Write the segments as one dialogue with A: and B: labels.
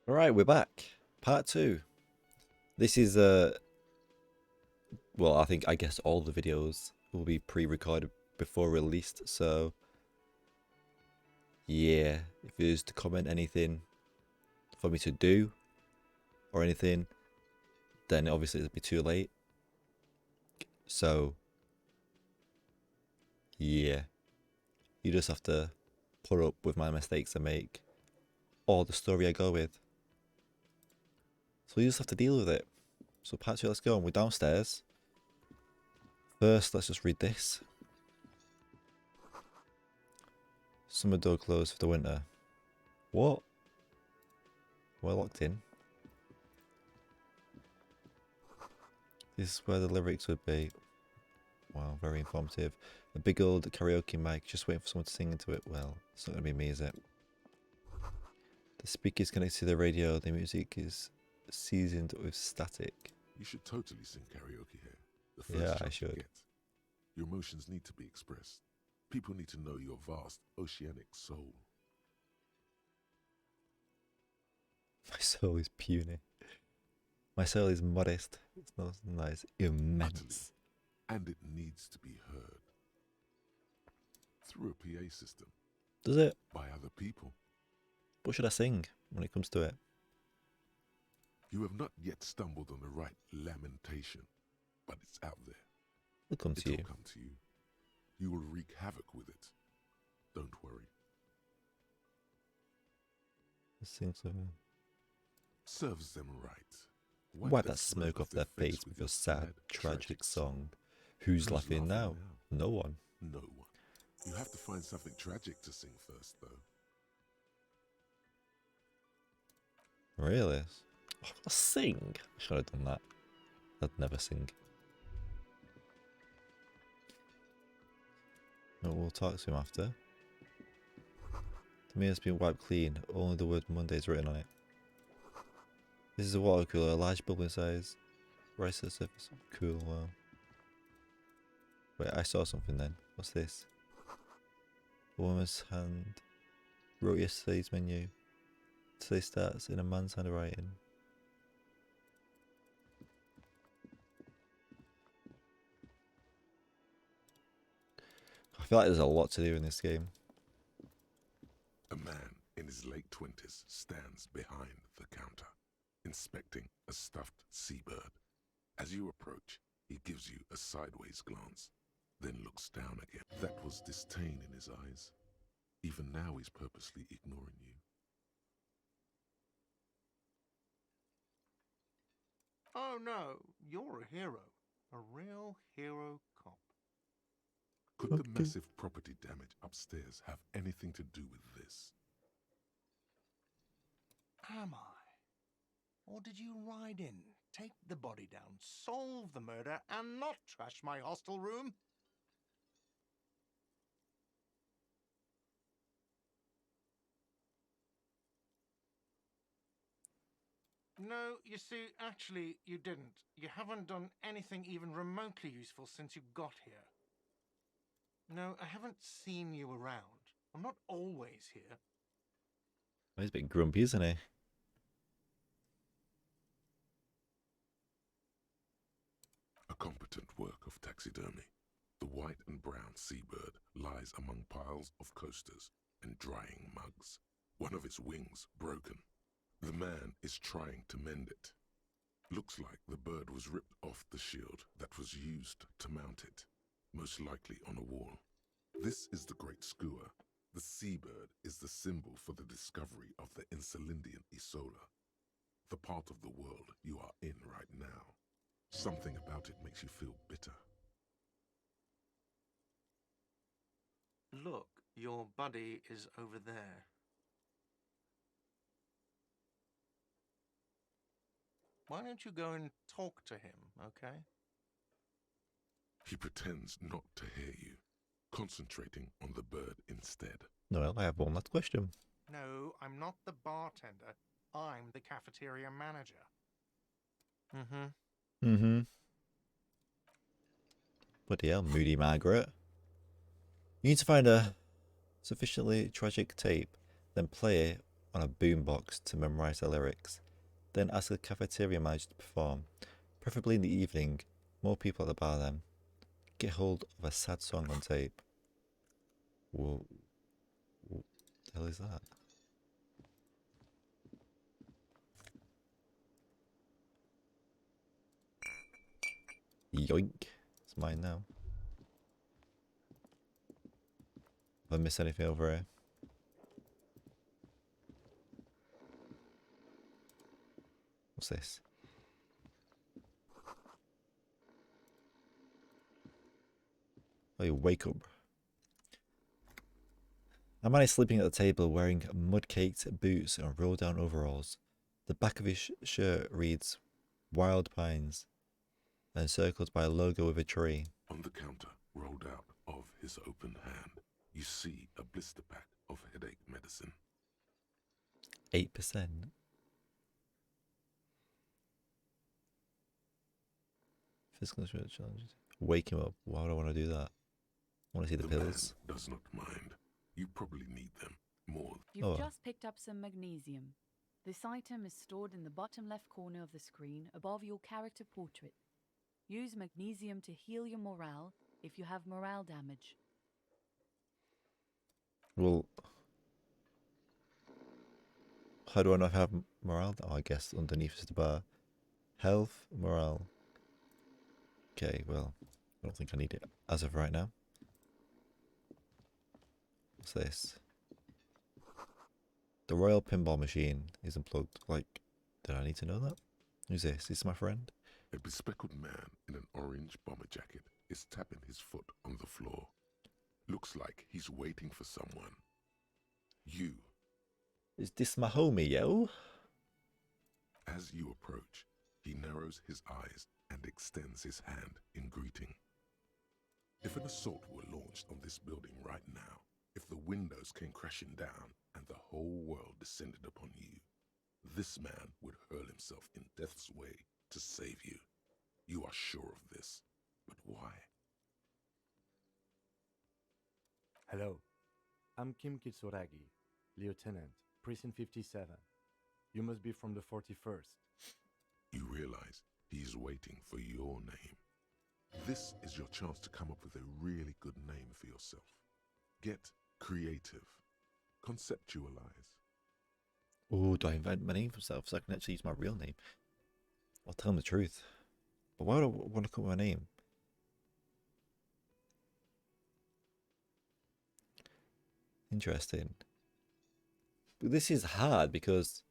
A: Alright, we're back. Part 2. This is, well, I guess all the videos will be pre-recorded before released, so yeah, if there's to comment anything for me to do or anything, then obviously it'll be too late. So, yeah, you just have to put up with my mistakes I make or the story I go with. So you just have to deal with it. So part 2, let's go. We're downstairs. First, let's just read this. Summer door closed for the winter. What? We're locked in. This is where the lyrics would be. Wow, very informative. A big old karaoke mic, just waiting for someone to sing into it. Well, it's not going to be me, is it? The speaker's connected to the radio. The music is seasoned with static.
B: You should totally sing karaoke here. The
A: Yeah,
B: first
A: I
B: chance you
A: should.
B: get. Your emotions need to be expressed. People need to know your vast oceanic soul.
A: My soul is puny. My soul is modest. It's not nice. Immense.
B: Utterly. And it needs to be heard. Through a PA system.
A: Does it?
B: By other people.
A: What should I sing when it comes to it?
B: You have not yet stumbled on the right lamentation, but it's out there.
A: It'll come to you.
B: It'll come to you. You will wreak havoc with it. Don't worry.
A: Let's sing something.
B: Serves them right.
A: Wipe that smoke off their face with your sad, tragic song. Who's laughing now? No one.
B: No one. You have to find something tragic to sing first, though.
A: Really? Oh, I'll sing. I should have done that. I'd never sing. No, we'll talk to him after. The mirror's been wiped clean. Only the word Monday is written on it. This is a water cooler, a large bubbling size. Rise to the surface. Cool, wow. Wait, I saw something then. What's this? A woman's hand wrote yesterday's menu. Today starts in a man's handwriting. I feel like there's a lot to do in this game.
B: A man in his late 20s stands behind the counter, inspecting a stuffed seabird. As you approach, he gives you a sideways glance, then looks down again. That was disdain in his eyes. Even now he's purposely ignoring you.
C: Oh no, you're a hero. A real hero cop.
B: Could the massive property damage upstairs have anything to do with this?
C: Am I? Or did you ride in, take the body down, solve the murder, and not trash my hostel room? No, you see, actually, you didn't. You haven't done anything even remotely useful since you got here. No, I haven't seen you around. I'm not always here.
A: He's a bit grumpy, isn't he?
B: A competent work of taxidermy. The white and brown seabird lies among piles of coasters and drying mugs. One of its wings broken. The man is trying to mend it. Looks like the bird was ripped off the shield that was used to mount it, most likely on a wall. This is the Great Skua. The seabird is the symbol for the discovery of the Insulindian Isola, the part of the world you are in right now. Something about it makes you feel bitter.
C: Look, your buddy is over there. Why don't you go and talk to him, okay?
B: He pretends not to hear you, concentrating on the bird instead.
A: Noel, I have one last question.
C: No, I'm not the bartender. I'm the cafeteria manager.
A: Bloody hell, Moody Margaret. You need to find a sufficiently tragic tape, then play it on a boombox to memorize the lyrics, then ask the cafeteria manager to perform, preferably in the evening. More people at the bar then. Get hold of a sad song on tape. Whoa. What the hell is that? Yoink. It's mine now. Have I missed anything over here? What's this? Oh, you wake up. A man is sleeping at the table wearing mud-caked boots and roll-down overalls. The back of his shirt reads Wild Pines, encircled by a logo with a tree.
B: On the counter, rolled out of his open hand, you see a blister pack of headache medicine.
A: 8%. Physical challenges. Wake him up. Why would I want to do that? I want to see the pills.
B: Man does not mind. You probably need them more.
D: You've just picked up some magnesium. This item is stored in the bottom left corner of the screen above your character portrait. Use magnesium to heal your morale if you have morale damage.
A: Well, how do I know if I have morale? Oh, I guess underneath is the bar. Health, morale. Okay, well, I don't think I need it as of right now. What's this? The Royal Pinball Machine is unplugged. Like, did I need to know that? Who's this? Is this my friend?
B: A bespectacled man in an orange bomber jacket is tapping his foot on the floor. Looks like he's waiting for someone. You.
A: Is this my homie, yo?
B: As you approach, he narrows his eyes and extends his hand in greeting. If an assault were launched on this building right now, if the windows came crashing down and the whole world descended upon you, this man would hurl himself in death's way to save you. You are sure of this, but why?
E: Hello, I'm Kim Kitsuragi, Lieutenant, Precinct 57. You must be from the 41st.
B: You realize he is waiting for your name. This is your chance to come up with a really good name for yourself. Get creative. Conceptualize.
A: Oh, do I invent my name for myself so I can actually use my real name? I'll tell him the truth. But why would I want to come with my name? Interesting. But this is hard because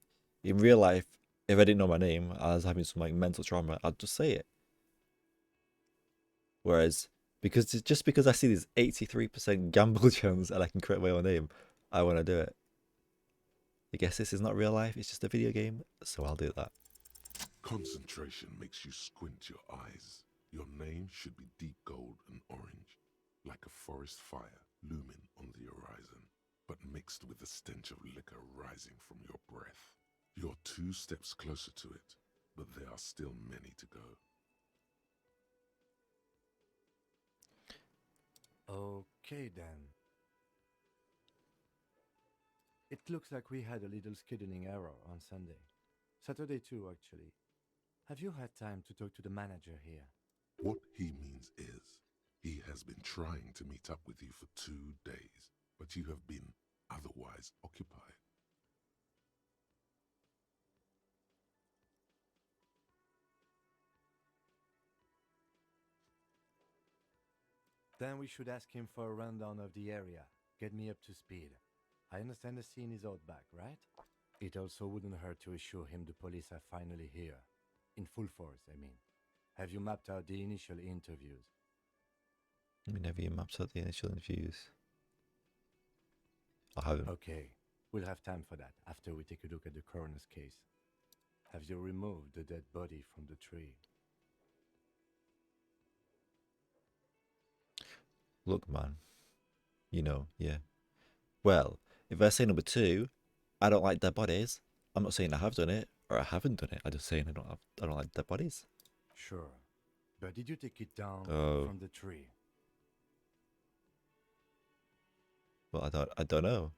A: in real life, if I didn't know my name, I was having some like mental trauma, I'd just say it. Whereas, just because I see this 83% gamble chance and I can create my own name, I want to do it. I guess this is not real life, it's just a video game, so I'll do that.
B: Concentration makes you squint your eyes. Your name should be deep gold and orange, like a forest fire looming on the horizon, but mixed with the stench of liquor rising from your breath. You're 2 steps closer to it, but there are still many to go.
E: Okay then. It looks like we had a little scheduling error on Sunday. Saturday too, actually. Have you had time to talk to the manager here?
B: What he means is, he has been trying to meet up with you for 2 days, but you have been otherwise occupied.
E: Then we should ask him for a rundown of the area. Get me up to speed. I understand the scene is out back, right? It also wouldn't hurt to assure him the police are finally here. In full force, I mean. Have you mapped out the initial interviews?
A: Whenever you mapped out the initial interviews. I haven't.
E: Okay, we'll have time for that after we take a look at the coroner's case. Have you removed the dead body from the tree?
A: Look, man. You know, yeah. Well, if I say number 2, I don't like dead bodies. I'm not saying I have done it or I haven't done it. I'm just saying I don't like dead bodies.
E: Sure. But did you take it down
A: Oh.
E: from the tree?
A: Well, I don't know.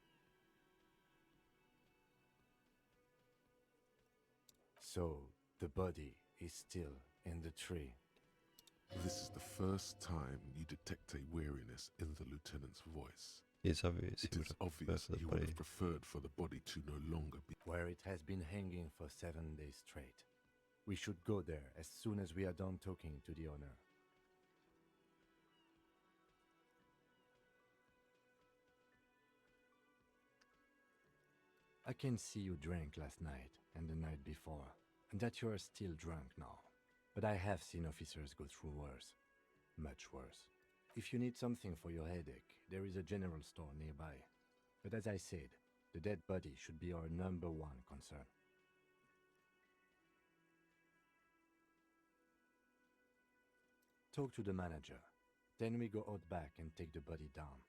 E: So, the body is still in the tree.
B: This is the first time you detect a weariness in the lieutenant's voice.
A: It's obvious
B: It
A: he would
B: is
A: have preferred
B: obvious
A: for the
B: he would
A: body.
B: have preferred for the body to no longer be.
E: Where it has been hanging for 7 days straight. We should go there as soon as we are done talking to the owner. I can see you drank last night and the night before, and that you are still drunk now. But I have seen officers go through worse. Much worse. If you need something for your headache, there is a general store nearby. But as I said, the dead body should be our #1 concern. Talk to the manager. Then we go out back and take the body down.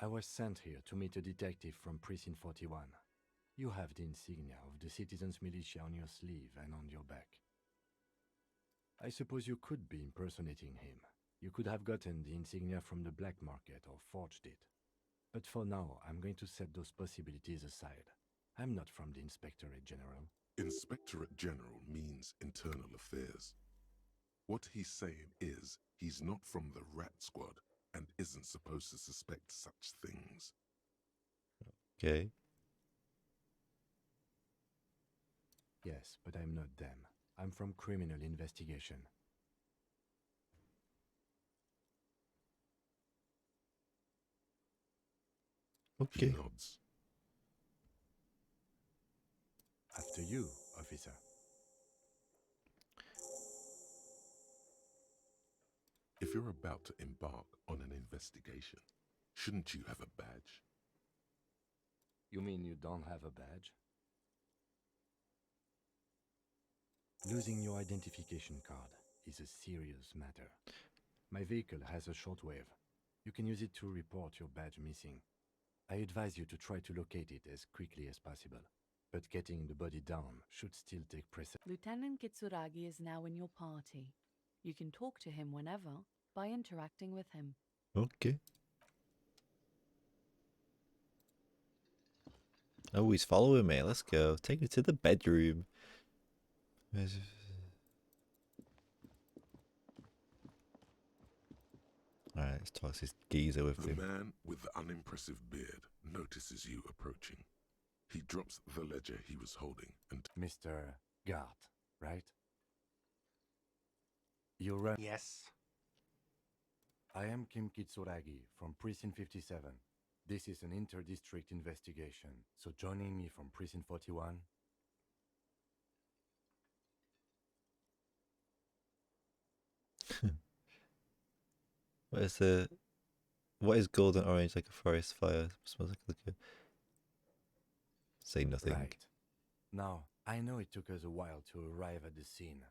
E: I was sent here to meet a detective from Precinct 41. You have the insignia of the Citizens Militia on your sleeve and on your back. I suppose you could be impersonating him. You could have gotten the insignia from the black market or forged it. But for now, I'm going to set those possibilities aside. I'm not from the Inspectorate General.
B: Inspectorate General means internal affairs. What he's saying is he's not from the rat squad and isn't supposed to suspect such things.
A: Okay.
E: Yes, but I'm not them. I'm from criminal investigation.
B: He
A: Okay.
B: nods.
E: After you, officer.
B: If you're about to embark on an investigation, shouldn't you have a badge?
E: You mean you don't have a badge? Losing your identification card is a serious matter. My vehicle has a shortwave. You can use it to report your badge missing. I advise you to try to locate it as quickly as possible. But getting the body down should still take precedence.
D: Lieutenant Kitsuragi is now in your party. You can talk to him whenever by interacting with him.
A: Okay. Oh, he's following me. Let's go. Take me to the bedroom. Alright, let's toss this geezer with
B: The
A: him.
B: man with the unimpressive beard notices you approaching. He drops the ledger he was holding and
E: Mr. Gart, right? You run.
C: Yes.
E: I am Kim Kitsuragi from Precinct 57. This is an inter-district investigation, so joining me from Precinct 41.
A: What is golden orange like a forest fire? Smells like liquor. Say nothing.
E: Right. Now, I know it took us a while to arrive at the scene.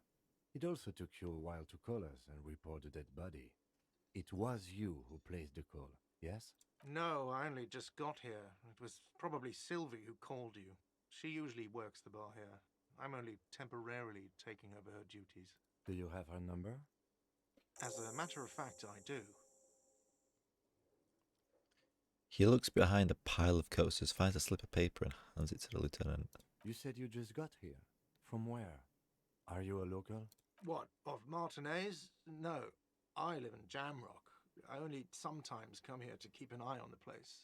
E: It also took you a while to call us and report the dead body. It was you who placed the call, yes?
C: No, I only just got here. It was probably Sylvie who called you. She usually works the bar here. I'm only temporarily taking over her duties.
E: Do you have her number?
C: As a matter of fact, I do.
A: He looks behind a pile of coasters, finds a slip of paper and hands it to the lieutenant.
E: You said you just got here. From where? Are you a local?
C: What, of Martinez? No, I live in Jamrock. I only sometimes come here to keep an eye on the place.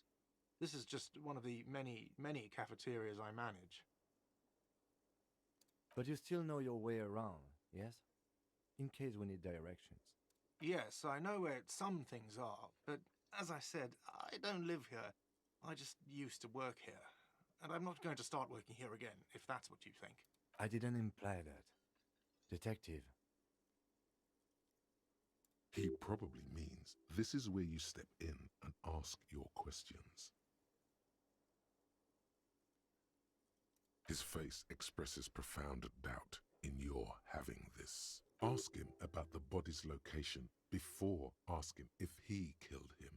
C: This is just one of the many cafeterias I manage.
E: But you still know your way around, yes? In case we need directions.
C: Yes, I know where some things are, but as I said, I don't live here. I just used to work here. And I'm not going to start working here again, if that's what you think.
E: I didn't imply that. Detective.
B: he probably means this is where you step in and ask your questions. His face expresses profound doubt in your having this. Ask him about the body's location before asking if he killed him.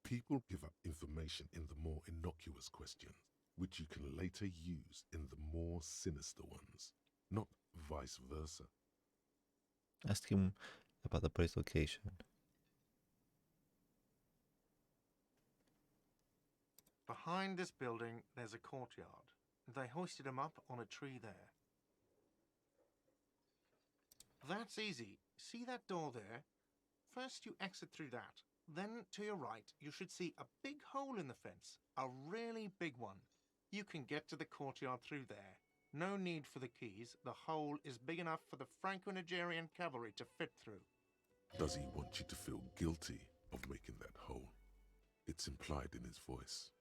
B: People give up information in the more innocuous questions, which you can later use in the more sinister ones, not vice versa.
A: Ask him about the body's location.
C: Behind this building, there's a courtyard. They hoisted him up on a tree there. That's easy. See that door there? First you exit through that. Then, to your right, you should see a big hole in the fence. A really big one. You can get to the courtyard through there. No need for the keys. The hole is big enough for the Franco-Nigerian cavalry to fit through.
B: Does he want you to feel guilty of making that hole? It's implied in his voice.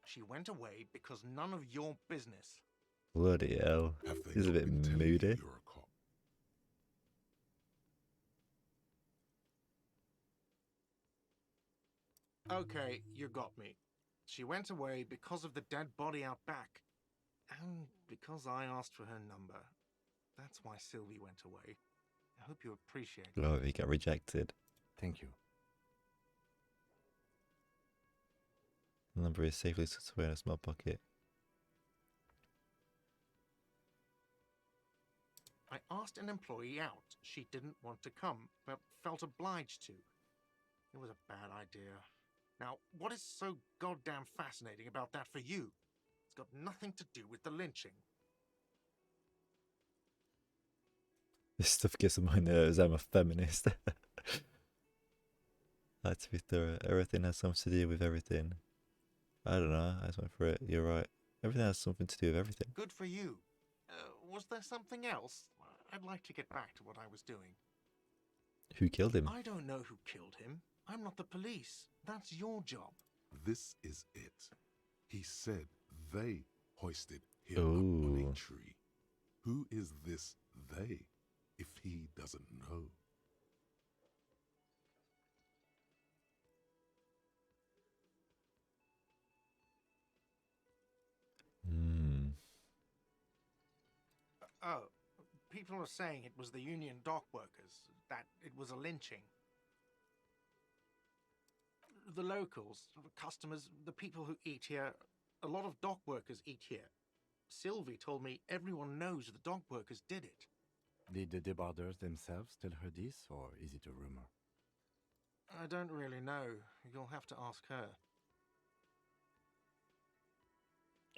C: She went away because none of your business.
A: Bloody hell.
B: Have they
A: He's a
B: not
A: bit
B: been telling you
A: moody.
B: you're a cop?
C: Okay, you got me. She went away because of the dead body out back. And because I asked for her number. That's why Sylvie went away. I hope you appreciate it.
A: Oh, he got rejected.
E: Thank you.
A: The number is safely tucked away in a small pocket.
C: I asked an employee out. She didn't want to come, but felt obliged to. It was a bad idea. Now, what is so goddamn fascinating about that for you? It's got nothing to do with the lynching.
A: This stuff gets on my nerves. I'm a feminist. Like, to be thorough, everything has something to do with everything. I don't know. I just went for it. You're right. Everything has something to do with everything.
C: Good for you. Was there something else? I'd like to get back to what I was doing.
A: Who killed him?
C: I don't know who killed him. I'm not the police. That's your job.
B: This is it. He said they hoisted him up on
A: Ooh.
B: a tree. Who is this they, if he doesn't know?
A: Hmm.
C: Oh, people are saying it was the union dock workers, that it was a lynching. The locals, the customers, the people who eat here, a lot of dock workers eat here. Sylvie told me everyone knows the dock workers did it.
E: Did the debarders themselves tell her this, or is it a rumor?
C: I don't really know. You'll have to ask her.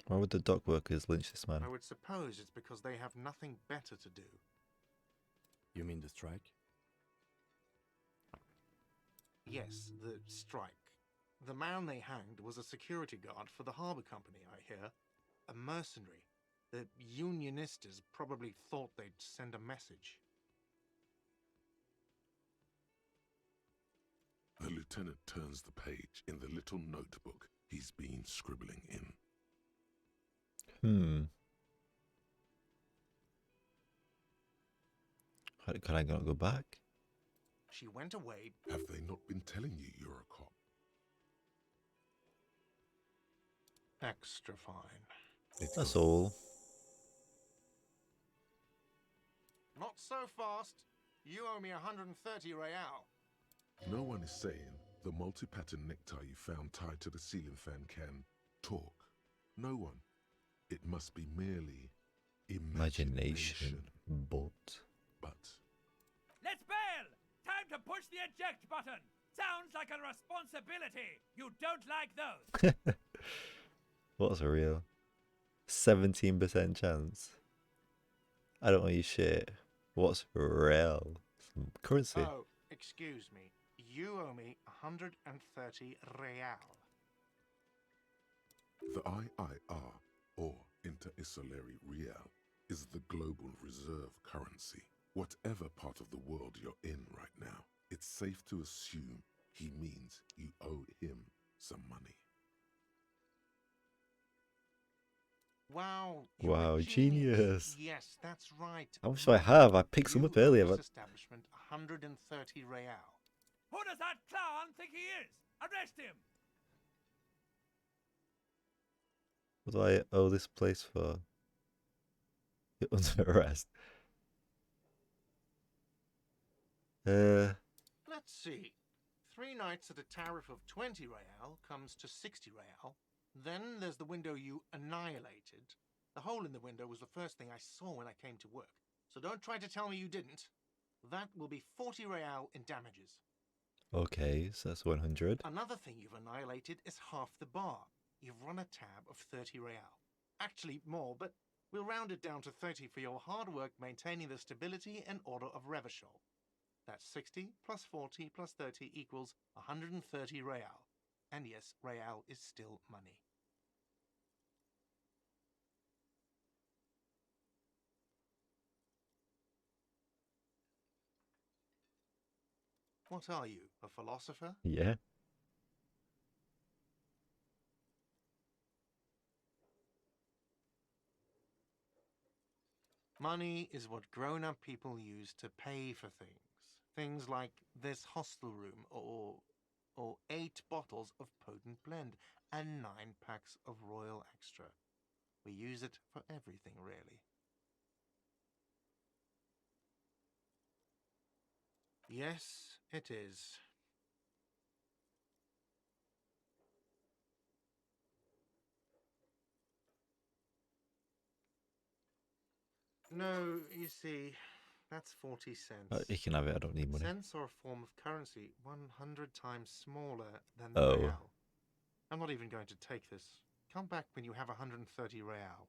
A: Why would the dock workers lynch this man?
C: I would suppose it's because they have nothing better to do.
E: You mean the strike?
C: Yes, the strike. The man they hanged was a security guard for the harbour company, I hear. A mercenary. The unionistas probably thought they'd send a message.
B: The lieutenant turns the page in the little notebook he's been scribbling in.
A: Can I not go back?
C: She went away.
B: Have they not been telling you you're a cop?
C: Extra fine.
A: That's all.
C: Not so fast. You owe me 130 real.
B: No one is saying the multi-pattern necktie you found tied to the ceiling fan can talk. No one. It must be merely
A: Imagination. But.
B: But
F: Let's bail! Time to push the eject button! Sounds like a responsibility! You don't like those!
A: What's a real? 17% chance. I don't want you shit. What's real? Some currency.
C: Oh, excuse me. You owe me 130 real.
B: the IIR, or Inter-Isolary Real, is the global reserve currency. Whatever part of the world you're in right now, it's safe to assume he means you owe him some money.
C: Wow. you're
A: Wow,
C: a
A: genius.
C: Yes, that's right.
A: How much do I have? I picked some
C: You
A: up earlier,
C: owe
A: but
C: this establishment 130 real.
F: Who does that clown think he is? Arrest him!
A: what do I owe this place for? You're under arrest.
C: Let's see. 3 nights at a tariff of 20 real comes to 60 real. Then there's the window you annihilated. The hole in the window was the first thing I saw when I came to work. So don't try to tell me you didn't. That will be 40 real in damages.
A: Okay, so that's 100.
C: Another thing you've annihilated is half the bar. You've run a tab of 30 real. Actually, more, but we'll round it down to 30 for your hard work maintaining the stability and order of Revachol. That's 60 plus 40 plus 30 equals 130 real. And yes, real is still money. What are you, a philosopher?
A: Yeah.
C: Money is what grown-up people use to pay for things. Things like this hostel room or 8 bottles of potent blend and 9 packs of Royal Extra. We use it for everything, really. Yes, it is. No, you see, that's 40 cents.
A: You can have it, I don't need money.
C: Cents are a form of currency 100 times smaller than the
A: Oh.
C: real. I'm not even going to take this. Come back when you have 130 real.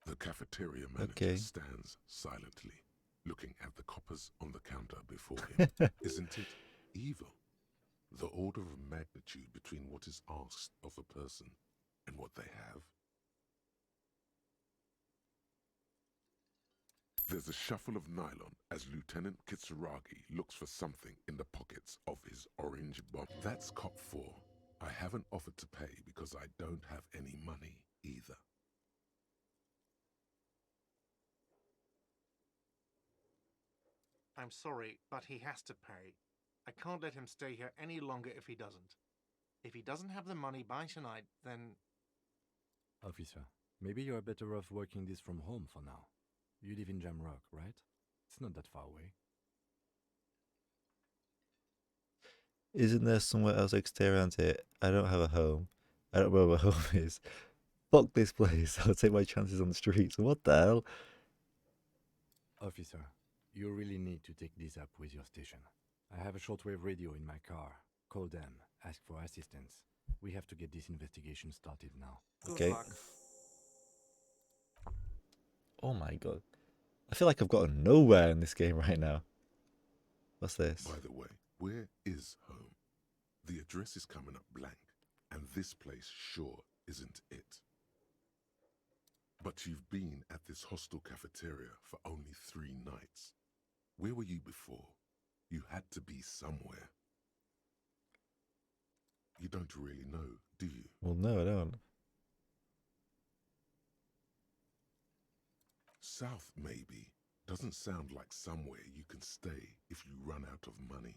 B: The cafeteria manager
A: Okay.
B: stands silently, looking at the coppers on the counter before him. Isn't it evil? The order of magnitude between what is asked of a person and what they have. There's a shuffle of nylon as Lieutenant Kitsuragi looks for something in the pockets of his orange bomb. That's cop 4. I haven't offered to pay because I don't have any money either.
C: I'm sorry, but he has to pay. I can't let him stay here any longer if he doesn't. If he doesn't have the money by tonight, then...
E: Officer, maybe you're better off working this from home for now. You live in Jamrock, right? It's not that far away.
A: Isn't there somewhere else I could stay around here? I don't have a home. I don't know where my home is. Fuck this place. I'll take my chances on the streets. What the hell?
E: Officer, you really need to take this up with your station. I have a shortwave radio in my car. Call them. Ask for assistance. We have to get this investigation started now.
C: Good
A: Okay.
C: luck.
A: Oh my god. I feel like I've gotten nowhere in this game right now. What's this?
B: By the way, where is home? The address is coming up blank, and this place sure isn't it. But you've been at this hostel cafeteria for only 3 nights. Where were you before? You had to be somewhere. You don't really know, do you?
A: Well, no, I don't.
B: South, maybe. Doesn't sound like somewhere you can stay if you run out of money.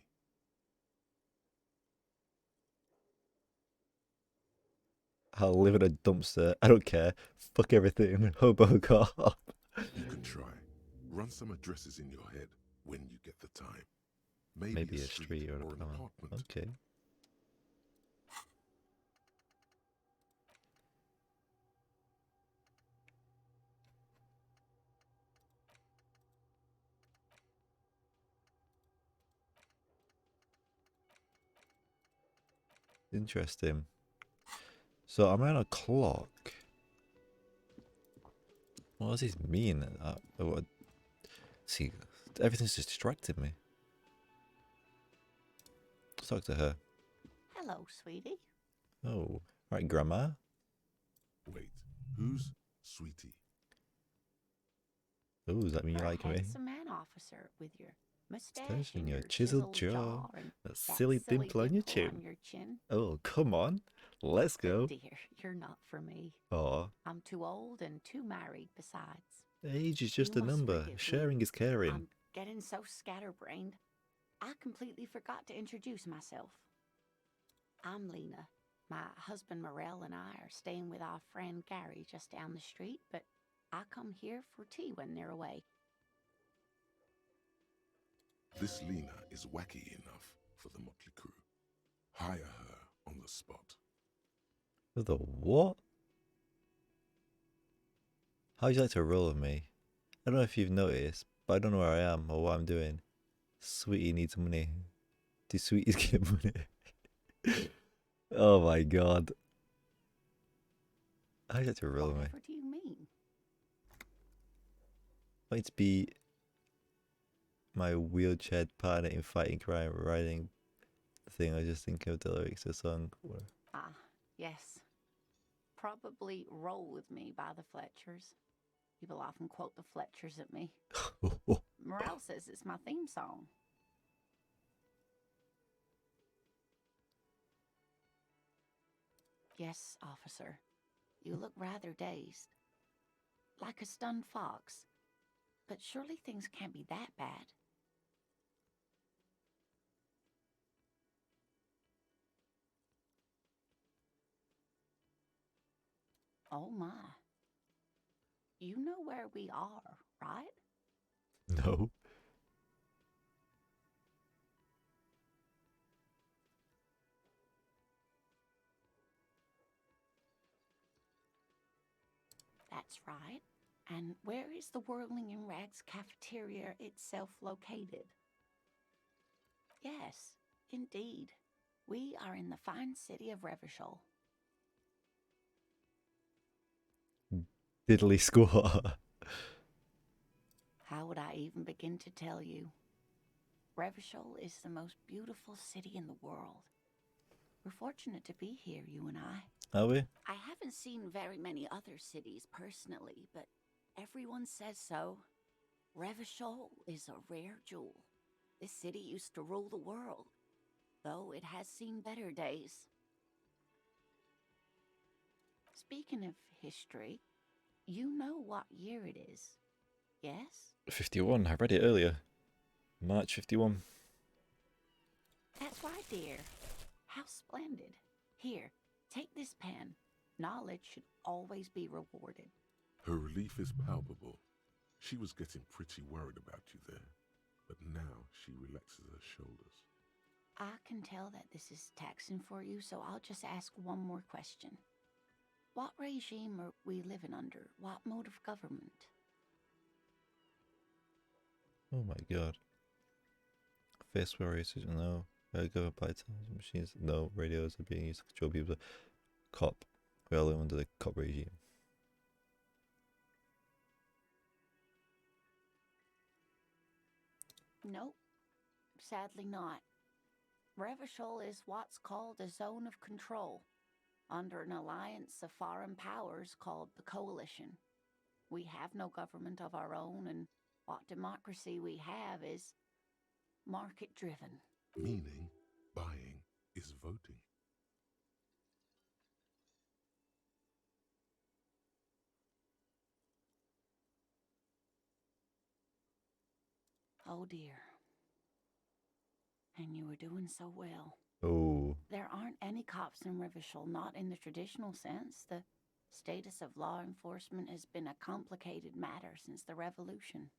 A: I'll live in a dumpster. I don't care. Fuck everything. Hobo cop.
B: You can try. Run some addresses in your head when you get the time.
A: Maybe a street or an apartment.
B: apartment.
A: Okay. Interesting. So I'm around a clock. What does this mean? See, everything's just distracting me. Let's talk to her.
G: Hello, sweetie.
A: Oh, right, Grandma.
B: Wait, who's Sweetie?
A: Oh, does that mean you
G: You're
A: like
G: a
A: me?
G: handsome man, officer, with your mustache
A: Mustache
G: and
A: and your
G: your
A: chiseled
G: chiseled
A: jaw.
G: and
A: That
G: that
A: silly dimple on your chin.
G: chin.
A: Oh, come on. Let's go.
G: Dear, you're not for me.
A: Oh,
G: I'm too old and too married besides.
A: age is just
G: You
A: a
G: must
A: number.
G: forgive me.
A: Sharing is caring.
G: I'm getting so scatterbrained. I completely forgot to introduce myself. I'm Lena. My husband Morel and I are staying with our friend Gary just down the street, but I come here for tea when they're away.
B: This Lena is wacky enough for the motley crew. Hire her on the spot.
A: The what? How would you like to roll with me? I don't know if you've noticed, but I don't know where I am or what I'm doing. Sweetie needs money. Do sweeties get money? Oh my god. I had to roll me.
G: Whatever do you mean?
A: Might to be my wheelchair partner in fighting crime writing thing. I just think of the lyrics of the song.
G: Ah, yes. Probably Roll With Me by the Fletchers. People often quote the Fletchers at me. Morale says it's my theme song. Yes, officer. You look rather dazed. Like a stunned fox. But surely things can't be that bad. Oh my. You know where we are, right?
A: No.
G: That's right. And where is the Whirling in Rags cafeteria itself located? Yes, indeed. We are in the fine city of Revachol.
A: Diddly squat.
G: How would I even begin to tell you? Revachol is the most beautiful city in the world. We're fortunate to be here, you and I.
A: Are we?
G: I haven't seen very many other cities personally, but everyone says so. Revachol is a rare jewel. This city used to rule the world, though it has seen better days. Speaking of history, you know what year it is, yes?
A: 51. I read it earlier. March 51.
G: That's right, dear. How splendid. Here, take this pen. Knowledge should always be rewarded.
B: Her relief is palpable. She was getting pretty worried about you there, but now she relaxes her shoulders.
G: I can tell that this is taxing for you, so I'll just ask one more question. What regime are we living under? What mode of government?
A: Oh my god. Face warriors, no. Government by times, machines, no. Radios are being used to control people. Cop. We are living under the cop regime.
G: Nope. Sadly not. Revachol is what's called a zone of control, under an alliance of foreign powers called the Coalition. We have no government of our own, and what democracy we have is market-driven.
B: Meaning, buying is voting.
G: Oh dear. And you were doing so well.
A: Oh.
G: There aren't any cops in Revachol, not in the traditional sense. The status of law enforcement has been a complicated matter since the revolution.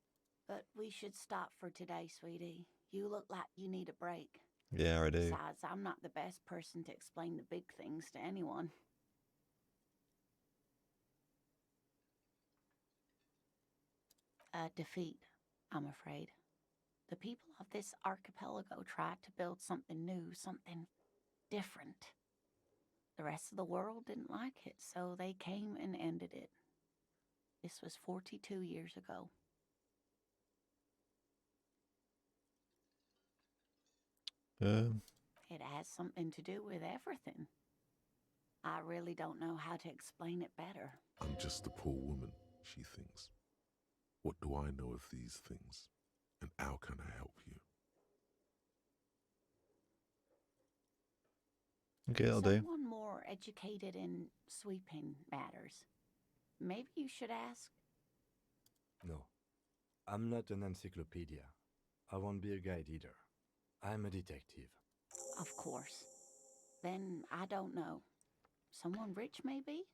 G: But we should stop for today, sweetie. You look like you need a break.
A: Yeah, I do.
G: Besides, I'm not the best person to explain the big things to anyone. A defeat, I'm afraid. The people of this archipelago tried to build something new, something different. The rest of the world didn't like it, so they came and ended it. This was 42 years ago. It has something to do with everything. I really don't know how to explain it better.
B: I'm just a poor woman, she thinks. What do I know of these things? And how can I help you?
A: Okay, I'll do.
G: Someone more educated in sweeping matters. Maybe you should ask.
E: No, I'm not an encyclopedia. I won't be a guide either. I'm a detective.
G: Of course. Then I don't know. Someone rich, maybe?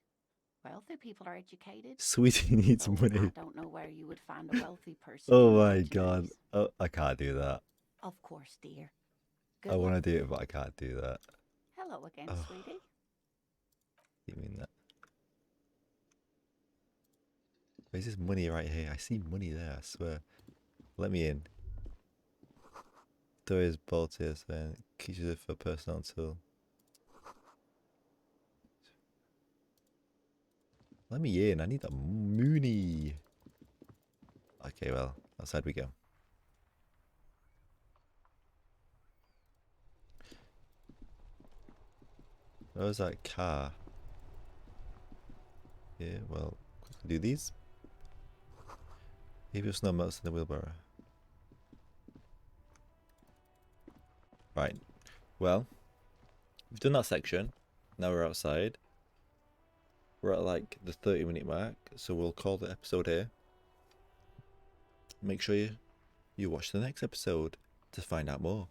G: Wealthy people are educated.
A: Sweetie needs
G: Though
A: money.
G: I don't know where you would find a wealthy person.
A: Oh
G: in
A: my
G: Legionaries.
A: god. Oh, I can't do that.
G: Of course, dear.
A: I
G: Good
A: want
G: luck.
A: to do it, but I can't do that.
G: Hello again,
A: Oh.
G: sweetie.
A: You mean that? There's this money right here. I see money there, I swear. Let me in. Door is bolted, so keys used for personal tool. Let me in. I need a Mooney. Okay, well, outside we go. Where was that car? Yeah, well, quickly do these. Maybe snow melts in the wheelbarrow. Right. Well, we've done that section. Now we're outside. We're at like the 30-minute mark, so we'll call the episode here. Make sure you watch the next episode to find out more.